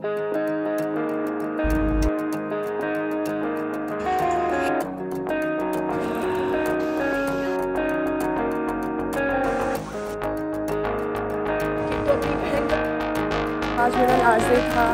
आज मेरा last day था।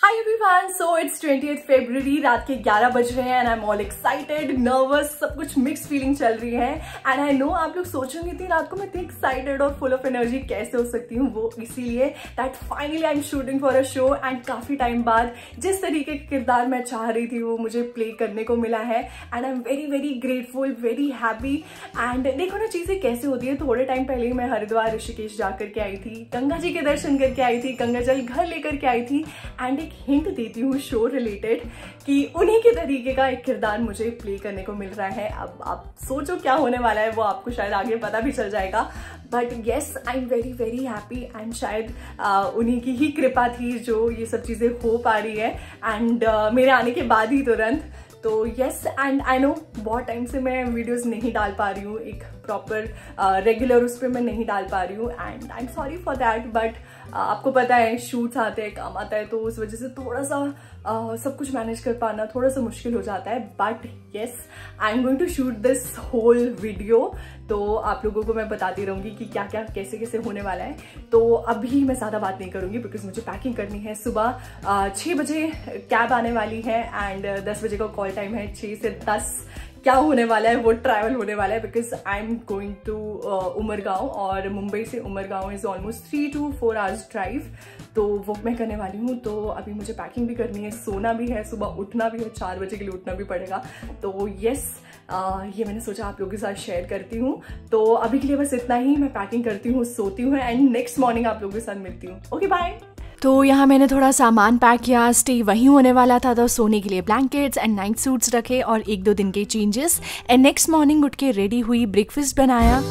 Hi everyone, so it's 20th February, रात के 11 बज रहे हैं and I am all excited, nervous, सब कुछ मिक्स फीलिंग चल रही है। एंड आई नो आप लोग सोचेंगे इतनी रात को मैं इतनी एक्साइटेड और फुल ऑफ एनर्जी कैसे हो सकती हूँ, वो इसीलिए that finally I am shooting for a show and काफी टाइम बाद जिस तरीके का किरदार मैं चाह रही थी वो मुझे प्ले करने को मिला है and I am very very grateful, very happy. And देखो ना चीजें कैसे होती है। थोड़े टाइम पहले ही मैं हरिद्वार ऋषिकेश जाकर के आई थी, गंगा जी के दर्शन करके आई थी, गंगा जल घर लेकर के आई थी एंड एक हिंट देती हूँ शो रिलेटेड कि उन्हीं के तरीके का एक किरदार मुझे प्ले करने को मिल रहा है। अब आप सोचो क्या होने वाला है, वो आपको शायद आगे पता भी चल जाएगा। But yes, I am very very happy and शायद उन्हीं की ही कृपा थी जो ये सब चीजें हो पा रही है एंड मेरे आने के बाद ही तुरंत। तो येस, एंड आई नो बहुत टाइम से मैं वीडियोस नहीं डाल पा रही हूँ, एक प्रॉपर रेगुलर उस पर मैं नहीं डाल पा रही हूँ and I am sorry for that. But आपको पता है शूट्स आते हैं, काम आता है, तो उस वजह से थोड़ा सा सब कुछ मैनेज कर पाना थोड़ा सा मुश्किल हो जाता है। But yes, I am going to shoot this whole video, तो आप लोगों को मैं बताती रहूंगी कि क्या क्या कैसे कैसे होने वाला है। तो अभी मैं ज़्यादा बात नहीं करूंगी बिकॉज मुझे पैकिंग करनी है। सुबह 6 बजे कैब आने वाली है एंड 10 बजे का कॉल टाइम है। 6 से 10 क्या होने वाला है, वो ट्रैवल होने वाला है because I am going to Umargaon और मुंबई से Umargaon is almost 3 to 4 hours drive, तो वो मैं करने वाली हूँ। तो अभी मुझे पैकिंग भी करनी है, सोना भी है, सुबह उठना भी है, 4 बजे के लिए उठना भी पड़ेगा। तो येस, ये मैंने सोचा आप लोगों के साथ शेयर करती हूँ। तो अभी के लिए बस इतना ही, मैं पैकिंग करती हूँ, सोती हूँ एंड नेक्स्ट मॉर्निंग आप लोगों के साथ मिलती हूँ। Okay bye. तो यहाँ मैंने थोड़ा सामान पैक किया, स्टे वहीं होने वाला था, तो सोने के लिए ब्लैंकेट्स एंड नाइट सूट्स रखे और 1-2 दिन के चेंजेस एंड नेक्स्ट मॉर्निंग उठ के रेडी हुई, ब्रेकफास्ट बनाया।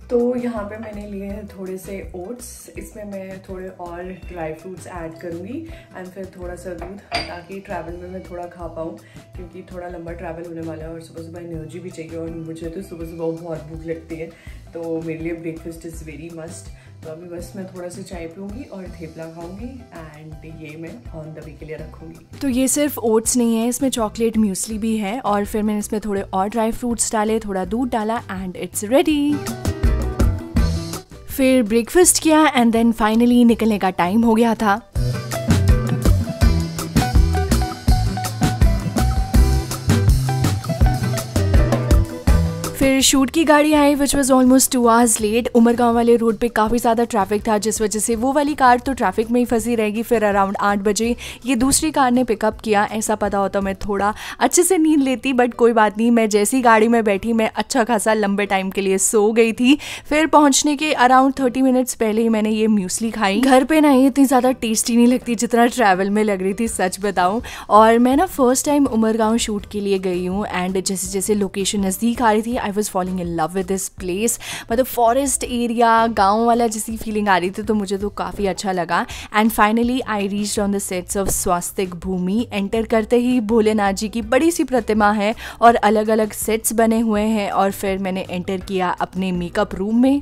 तो यहाँ पे मैंने लिए हैं थोड़े से ओट्स, इसमें मैं थोड़े और ड्राई फ्रूट्स ऐड करूँगी एंड फिर थोड़ा सा दूध, ताकि ट्रैवल में मैं थोड़ा खा पाऊँ क्योंकि थोड़ा लंबा ट्रैवल होने वाला है और सुबह सुबह एनर्जी भी चाहिए और मुझे तो सुबह सुबह बहुत भूख लगती है, तो मेरे लिए ब्रेकफास्ट इज़ वेरी मस्ट। तो अभी बस मैं थोड़ा सा चाय पीऊँगी और थेपला खाऊंगी एंड ये मैं ऑन द वे के लिए रखूँगी। तो ये सिर्फ ओट्स नहीं है, इसमें चॉकलेट म्यूसली भी है और फिर मैंने इसमें थोड़े और ड्राई फ्रूट्स डाले, थोड़ा दूध डाला एंड इट्स रेडी। फिर ब्रेकफास्ट किया एंड देन फाइनली निकलने का टाइम हो गया था। फिर शूट की गाड़ी आई which was almost 2 hours late. Umargaon वाले रोड पे काफ़ी ज़्यादा ट्रैफिक था जिस वजह से वो वाली कार तो ट्रैफिक में ही फंसी रहेगी। फिर अराउंड 8 बजे ये दूसरी कार ने पिकअप किया। ऐसा पता होता मैं थोड़ा अच्छे से नींद लेती, बट कोई बात नहीं, मैं जैसी गाड़ी में बैठी मैं अच्छा खासा लंबे टाइम के लिए सो गई थी। फिर पहुँचने के अराउंड 30 मिनट्स पहले ही मैंने ये म्यूसली खाई। घर पर ना ये इतनी ज़्यादा टेस्टी नहीं लगती जितना ट्रैवल में लग रही थी, सच बताऊँ। और मैं ना फर्स्ट टाइम उमरगांव शूट के लिए गई हूँ एंड जैसे जैसे लोकेशन नज़दीक आ रही थी I was following in love with this place. मतलब फॉरेस्ट एरिया, गांव वाला जैसी फीलिंग आ रही थी, तो मुझे तो काफ़ी अच्छा लगा। And finally I reached on the sets of Swastik Bhoomi. Enter करते ही भोलेनाथ जी की बड़ी सी प्रतिमा है और अलग अलग सेट्स बने हुए हैं और फिर मैंने एंटर किया अपने मेकअप रूम में।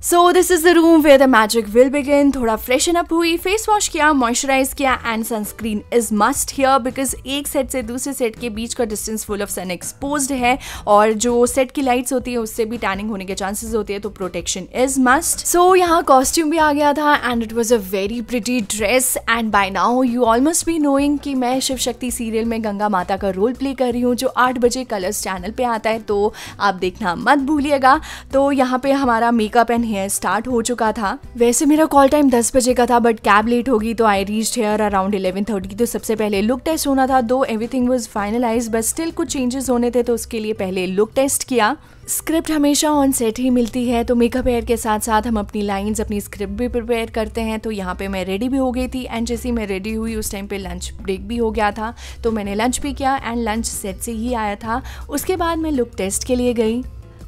So this is the room where the magic will begin. थोड़ा फ्रेशन अप हुई, फेस वॉश किया, मॉइस्चराइज किया and sunscreen is must here because एक सेट से दूसरे सेट के बीच का distance full of sun exposed है और जो सेट की लाइट्स होती है उससे भी टैनिंग होने के चांसेस होते हैं, तो प्रोटेक्शन इज मस्ट। सो यहाँ कॉस्ट्यूम भी आ गया था and it was a very pretty dress and by now you almost be knowing कि मैं शिव शक्ति सीरियल में गंगा माता का रोल प्ले कर रही हूँ जो 8 बजे कलर्स चैनल पे आता है, तो आप देखना मत भूलिएगा। तो यहाँ पे हमारा मेकअप एंड हेयर स्टार्ट हो चुका था। वैसे मेरा कॉल टाइम 10 बजे का था बट कैब लेट होगी तो आई रीच्ड हियर अराउंड 11:30। तो सबसे पहले लुक टेस्ट होना था, though everything was finalise but still कुछ चेंजेस होने थे, तो उसके लिए पहले लुक टेस्ट किया। स्क्रिप्ट हमेशा ऑन सेट ही मिलती है, तो मेकअप हेयर के साथ साथ हम अपनी लाइंस, अपनी स्क्रिप्ट भी प्रिपेयर करते हैं। तो यहाँ पे मैं रेडी भी हो गई थी एंड जैसे ही मैं रेडी हुई उस टाइम पे लंच ब्रेक भी हो गया था, तो मैंने लंच भी किया एंड लंच सेट से ही आया था। उसके बाद मैं लुक टेस्ट के लिए गई।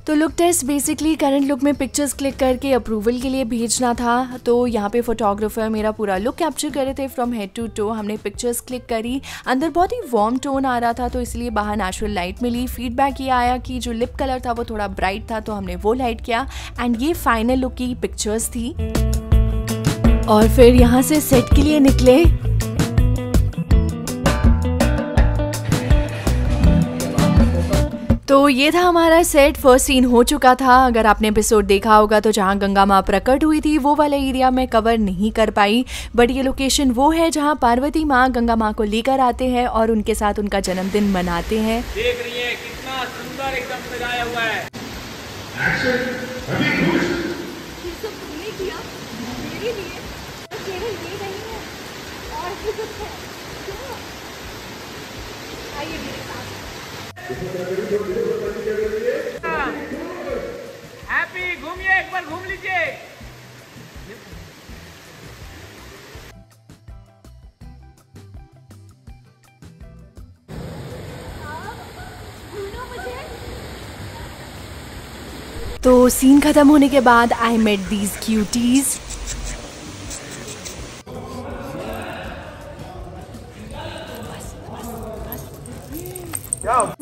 तो look test basically current look में पिक्चर्स क्लिक करके अप्रूवल के लिए भेजना था। तो यहाँ पे फोटोग्राफर मेरा पूरा लुक कैप्चर कर रहे थे फ्रॉम हेड टू टो। हमने पिक्चर्स क्लिक करी, अंदर बहुत ही वार्म टोन आ रहा था तो इसलिए बाहर नेचुरल लाइट मिली। फीडबैक ये आया कि जो लिप कलर था वो थोड़ा ब्राइट था तो हमने वो लाइट किया एंड ये फाइनल लुक की पिक्चर्स थी। और फिर यहाँ से सेट के लिए निकले। तो ये था हमारा सेट, फर्स्ट सीन हो चुका था। अगर आपने एपिसोड देखा होगा तो जहाँ गंगा माँ प्रकट हुई थी वो वाला एरिया मैं कवर नहीं कर पाई, बट ये लोकेशन वो है जहाँ पार्वती माँ गंगा माँ को लेकर आते हैं और उनके साथ उनका जन्मदिन मनाते हैं। देख रही है कितना सुंदर एकदम सजाया हुआ है। हैप्पी, घूमिए एक बार, घूम लीजिए। तो सीन खत्म होने के बाद I met these cuties.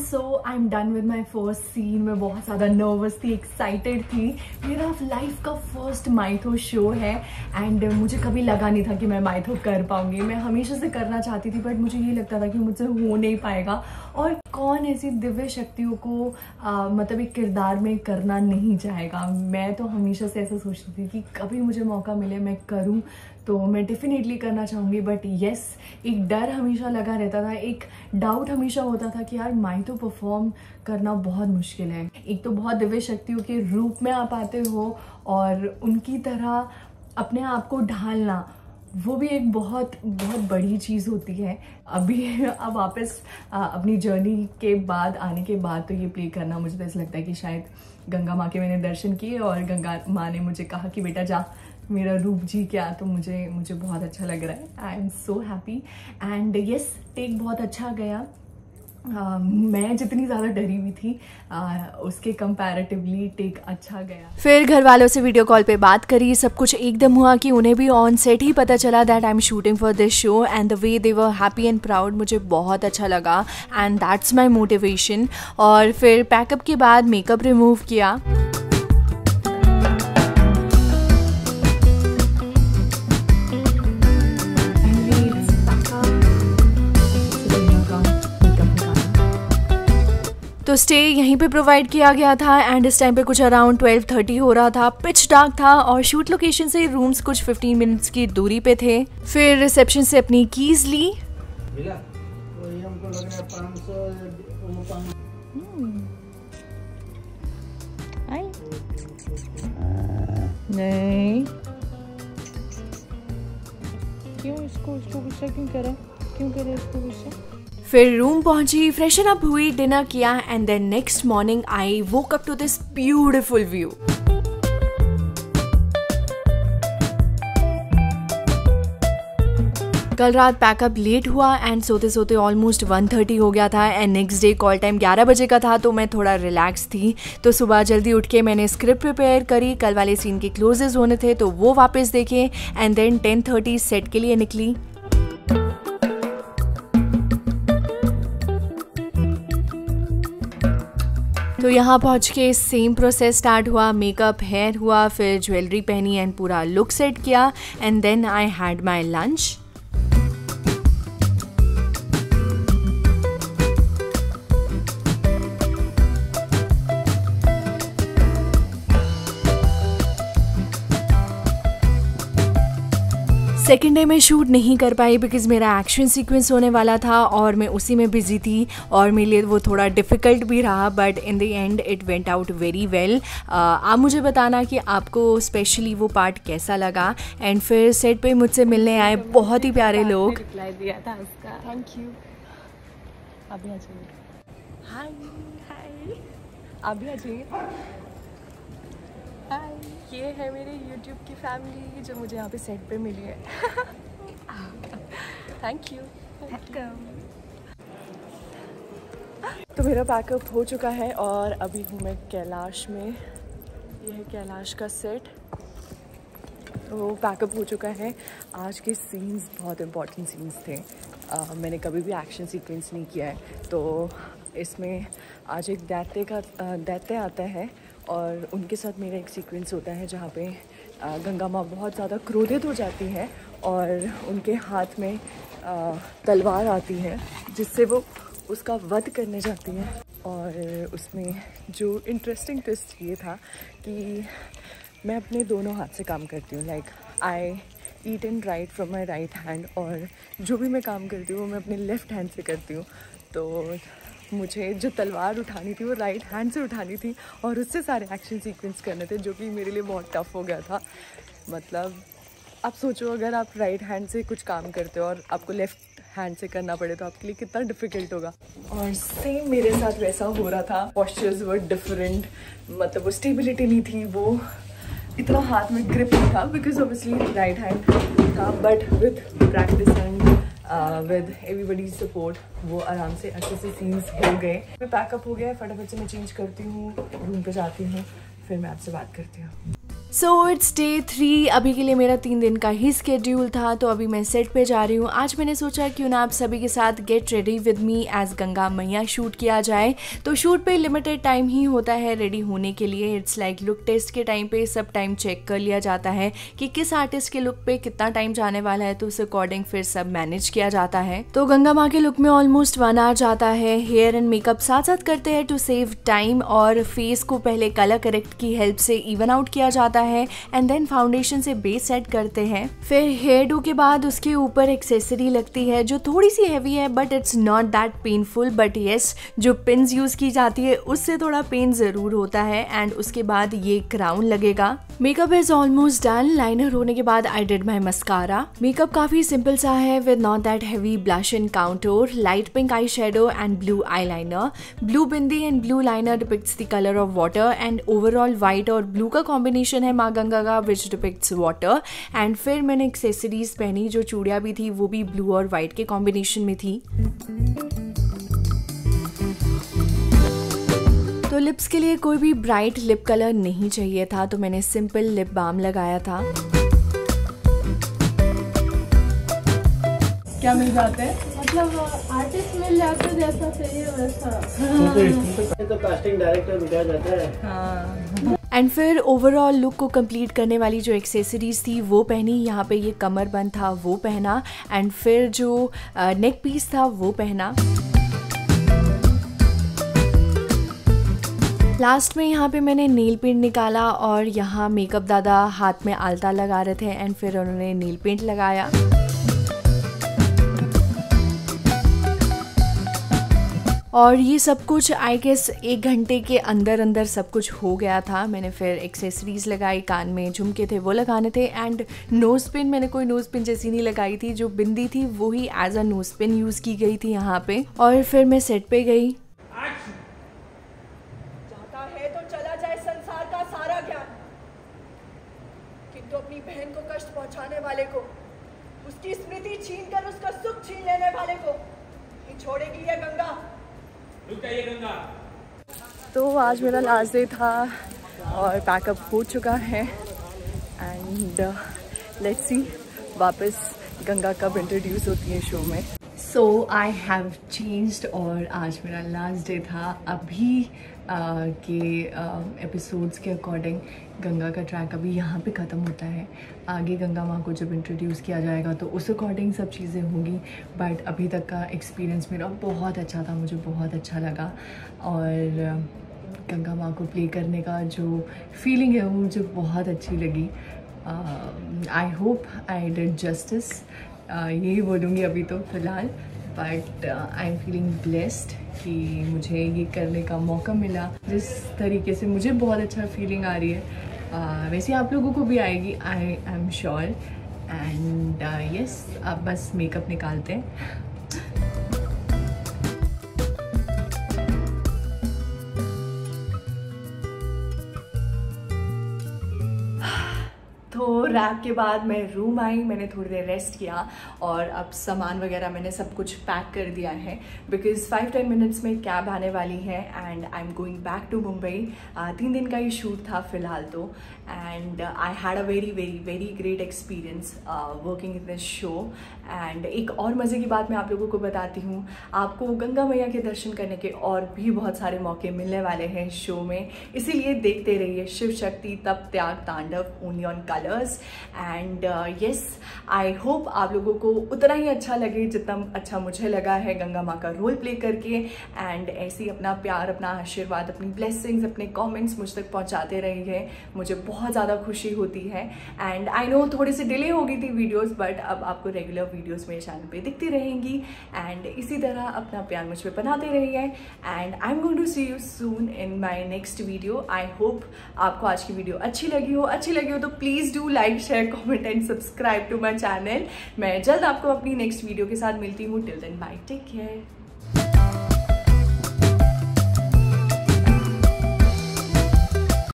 So I am done with my first scene. मैं बहुत ज़्यादा नर्वस थी, एक्साइटेड थी। मेरा लाइफ का फर्स्ट माइथो शो है एंड मुझे कभी लगा नहीं था कि मैं माइथो कर पाऊंगी। मैं हमेशा से करना चाहती थी बट मुझे ये लगता था कि मुझसे हो नहीं पाएगा। और कौन ऐसी दिव्य शक्तियों को मतलब एक किरदार में करना नहीं चाहेगा। मैं तो हमेशा से ऐसा सोचती थी कि कभी मुझे मौका मिले मैं करूँ तो मैं डेफिनेटली करना चाहूँगी। बट येस, एक डर हमेशा लगा रहता था, एक डाउट हमेशा होता था कि यार माइथो परफॉर्म करना बहुत मुश्किल है। एक तो बहुत दिव्य शक्तियों के रूप में आप आते हो और उनकी तरह अपने आप को ढालना, वो भी एक बहुत बहुत बड़ी चीज़ होती है। अभी अब वापस अपनी जर्नी के बाद आने के बाद तो ये प्ले करना मुझे तो ऐसा लगता है कि शायद गंगा माँ के मैंने दर्शन किए और गंगा माँ ने मुझे कहा कि बेटा जा मेरा रूप जी क्या, तो मुझे बहुत अच्छा लग रहा है। I am so happy and yes, take बहुत अच्छा गया। मैं जितनी ज़्यादा डरी हुई थी उसके कंपैरेटिवली टेक अच्छा गया। फिर घर वालों से वीडियो कॉल पे बात करी, सब कुछ एकदम हुआ कि उन्हें भी ऑन सेट ही पता चला that I am shooting for this show and the way they were happy and proud मुझे बहुत अच्छा लगा एंड दैट्स माई मोटिवेशन। और फिर पैकअप के बाद मेकअप रिमूव किया। तो स्टे यहीं पे प्रोवाइड किया गया था एंड इस टाइम पे कुछ अराउंड 12:30 हो रहा था। पिच डार्क था और शूट लोकेशन से रूम्स कुछ 15 मिनट्स की दूरी पे थे। फिर रिसेप्शन से अपनी कीज ली। नहीं, क्यों इसको गुस्सा क्यों करा, इसको गुस्सा। फिर रूम पहुंची, फ्रेशन अप हुई, डिनर किया and then next morning I woke up to this beautiful view. कल रात पैकअप लेट हुआ एंड सोते सोते ऑलमोस्ट 1:30 हो गया था and next day call time 11 बजे का था तो मैं थोड़ा रिलैक्स थी। तो सुबह जल्दी उठ के मैंने स्क्रिप्ट प्रिपेयर करी, कल वाले सीन के क्लोजेस होने थे तो वो वापस देखे एंड देन 10:30 सेट के लिए निकली। तो यहाँ पहुँच के सेम प्रोसेस स्टार्ट हुआ, मेकअप, हेयर हुआ, फिर ज्वेलरी पहनी एंड पूरा लुक सेट किया and then I had my lunch. Second day में शूट नहीं कर पाई बिकॉज मेरा एक्शन सीक्वेंस होने वाला था और मैं उसी में बिजी थी और मेरे लिए वो थोड़ा डिफ़िकल्ट भी रहा but in the end it went out very well. आप मुझे बताना कि आपको स्पेशली वो पार्ट कैसा लगा। एंड फिर सेट पे मुझसे मिलने आए बहुत ही प्यारे लोग। रिप्लाई दिया था उसका, थैंक यू। अभी आ जाइए। हाय हाय, अभी आ जाइए। हाय, ये है मेरे YouTube की फैमिली जो मुझे यहाँ पे सेट पे मिली है। Thank you. तो मेरा पैकअप हो चुका है और अभी हूँ मैं कैलाश में। यह है कैलाश का सेट। तो पैकअप हो चुका है। आज के सीन्स बहुत इम्पॉर्टेंट सीन्स थे। मैंने कभी भी एक्शन सीक्वेंस नहीं किया है, तो इसमें आज एक दैत्य आता है और उनके साथ मेरा एक सीक्वेंस होता है जहाँ पे गंगा माँ बहुत ज़्यादा क्रोधित हो जाती है और उनके हाथ में तलवार आती है जिससे वो उसका वध करने जाती है। और उसमें जो इंटरेस्टिंग ट्विस्ट ये था कि मैं अपने दोनों हाथ से काम करती हूँ। Like I eat and right from my right hand, और जो भी मैं काम करती हूँ वो मैं अपने लेफ़्ट हैंड से करती हूँ। तो मुझे जो तलवार उठानी थी वो राइट हैंड से उठानी थी और उससे सारे एक्शन सीक्वेंस करने थे, जो कि मेरे लिए बहुत टफ हो गया था। मतलब आप सोचो, अगर आप राइट हैंड से कुछ काम करते हो और आपको लेफ़्ट हैंड से करना पड़े तो आपके लिए कितना डिफ़िकल्ट होगा। और सेम मेरे साथ वैसा हो रहा था। पोस्चर्स वर डिफरेंट, मतलब वो स्टेबिलिटी नहीं थी, वो इतना हाथ में ग्रिप नहीं था बिकॉज ऑब्वियसली राइट हैंड था। But with practice and with everybody's support वो आराम से अच्छे से सीन्स हो गए। मैं पैकअप हो गया, फटाफट से मैं चेंज करती हूँ, रूम पे जाती हूँ, फिर मैं आपसे बात करती हूँ। So it's day 3। अभी के लिए मेरा 3 दिन का ही स्केड्यूल था, तो अभी मैं सेट पे जा रही हूँ। आज मैंने सोचा क्यों ना आप सभी के साथ get ready with me as Ganga Maiya shoot किया जाए। तो शूट पे लिमिटेड टाइम ही होता है रेडी होने के लिए। इट्स लाइक लुक टेस्ट के टाइम पे सब टाइम चेक कर लिया जाता है कि किस आर्टिस्ट के लुक पे कितना टाइम जाने वाला है, तो उस अकॉर्डिंग फिर सब मैनेज किया जाता है। तो गंगा माँ के लुक में ऑलमोस्ट 1 आवर जाता है। हेयर एंड मेकअप साथ साथ करते हैं टू सेव टाइम, और फेस को पहले कलर करेक्ट की हेल्प से इवन आउट किया जाता है एंड देन फाउंडेशन से बेस सेट करते हैं। फिर हेयर डू के बाद उसके ऊपर एक्सेसरी लगती है जो थोड़ी सी हैवी है, but it's not that painful. But yes, जो पिन्स यूज की जाती है उससे थोड़ा पेन जरूर होता है। एंड उसके बाद ये क्राउन लगेगा। Makeup is almost done. Liner होने के बाद I did my mascara. Makeup काफी सिंपल सा है with not that heavy blush and contour, light pink eye shadow and blue eye liner. Blue bindi and blue liner depicts the colour of water and overall white और blue का combination है माँ गंगा का, विच depicts water. And फिर मैंने accessories पहनी, जो चूड़ियाँ भी थी वो भी ब्लू और व्हाइट के कॉम्बिनेशन में थी। तो लिप्स के लिए कोई भी ब्राइट लिप कलर नहीं चाहिए था, तो मैंने सिंपल लिप बाम लगाया था। क्या मिल जाते हैं? मतलब आर्टिस्ट मिल जाते जैसा चाहिए वैसा। तो कास्टिंग डायरेक्टर बिठा जाता है। हाँ। एंड फिर ओवरऑल लुक को कंप्लीट करने वाली जो एक्सेसरीज थी वो पहनी। यहाँ पे ये कमरबंद था वो पहना, एंड फिर जो नेक पीस था वो पहना। लास्ट में यहाँ पे मैंने नेल पेंट निकाला और यहाँ मेकअप दादा हाथ में आलता लगा रहे थे एंड फिर उन्होंने नेल पेंट लगाया। और ये सब कुछ आई गेस 1 घंटे के अंदर सब कुछ हो गया था। मैंने फिर एक्सेसरीज लगाई, कान में झुमके थे वो लगाने थे, एंड नोज पिन मैंने कोई नोज पिन जैसी नहीं लगाई थी, जो बिंदी थी वो ही as a nose pin use की गई थी यहाँ पे। और फिर मैं सेट पे गई। चाहता है तो चला जाए संसार का सारा ज्ञान, किंतु अपनी बहन को कष्ट पहुंचाने वाले को, उसकी स्मृति छीनकर उसका सुख छीन लेने वाले को नहीं छोड़ेगी ये गंगा। गंगा। तो आज मेरा लास्ट डे था और पैकअप हो चुका है एंड लेट्स सी वापस गंगा कब इंट्रोड्यूस होती है शो में। सो आई हैव चेंज्ड और आज मेरा लास्ट डे था। अभी के एपिसोड्स के अकॉर्डिंग गंगा का ट्रैक अभी यहाँ पे ख़त्म होता है। आगे गंगा माँ को जब इंट्रोड्यूस किया जाएगा तो उस अकॉर्डिंग सब चीज़ें होंगी। बट अभी तक का एक्सपीरियंस मेरा बहुत अच्छा था, मुझे बहुत अच्छा लगा। और गंगा माँ को प्ले करने का जो फीलिंग है वो मुझे बहुत अच्छी लगी। I hope I did justice, यही बोलूँगी अभी तो फ़िलहाल। But I am feeling blessed कि मुझे ये करने का मौका मिला। जिस तरीके से मुझे बहुत अच्छा फीलिंग आ रही है वैसे आप लोगों को भी आएगी, I am sure. And yes, अब बस मेकअप निकालते हैं। तो रैप के बाद मैं रूम आई, मैंने थोड़ी देर रेस्ट किया और अब सामान वगैरह मैंने सब कुछ पैक कर दिया है बिकॉज 5-10 मिनट्स में कैब आने वाली है and I am going back to Mumbai. 3 दिन का ये शूट था फिलहाल तो, and I had a very very very great experience working in this show. And एक और मज़े की बात मैं आप लोगों को बताती हूँ, आपको गंगा मैया के दर्शन करने के और भी बहुत सारे मौके मिलने वाले हैं शो में, इसीलिए देखते रहिए शिव शक्ति तप त्याग तांडव only on colours. And yes, I hope आप लोगों को उतना ही अच्छा लगे जितना अच्छा मुझे लगा है गंगा माँ का रोल प्ले करके। एंड ऐसे ही अपना प्यार, अपना आशीर्वाद, अपनी ब्लेसिंग्स, अपने कमेंट्स मुझ तक पहुँचाते रहिए, मुझे बहुत ज़्यादा खुशी होती है। एंड आई नो थोड़ी सी डिले हो गई थी वीडियोज़, बट अब आपको रेगुलर वीडियोज़ मेरे चैनल पे दिखती रहेंगी। एंड इसी तरह अपना प्यार मुझ पे बनाते रहिए and I am going to see you soon in my next video. I hope आपको आज की वीडियो अच्छी लगी हो तो please do like share comment and subscribe to my channel. मैं जल्द आपको अपनी नेक्स्ट वीडियो के साथ मिलती हूँ। Till then bye, take care.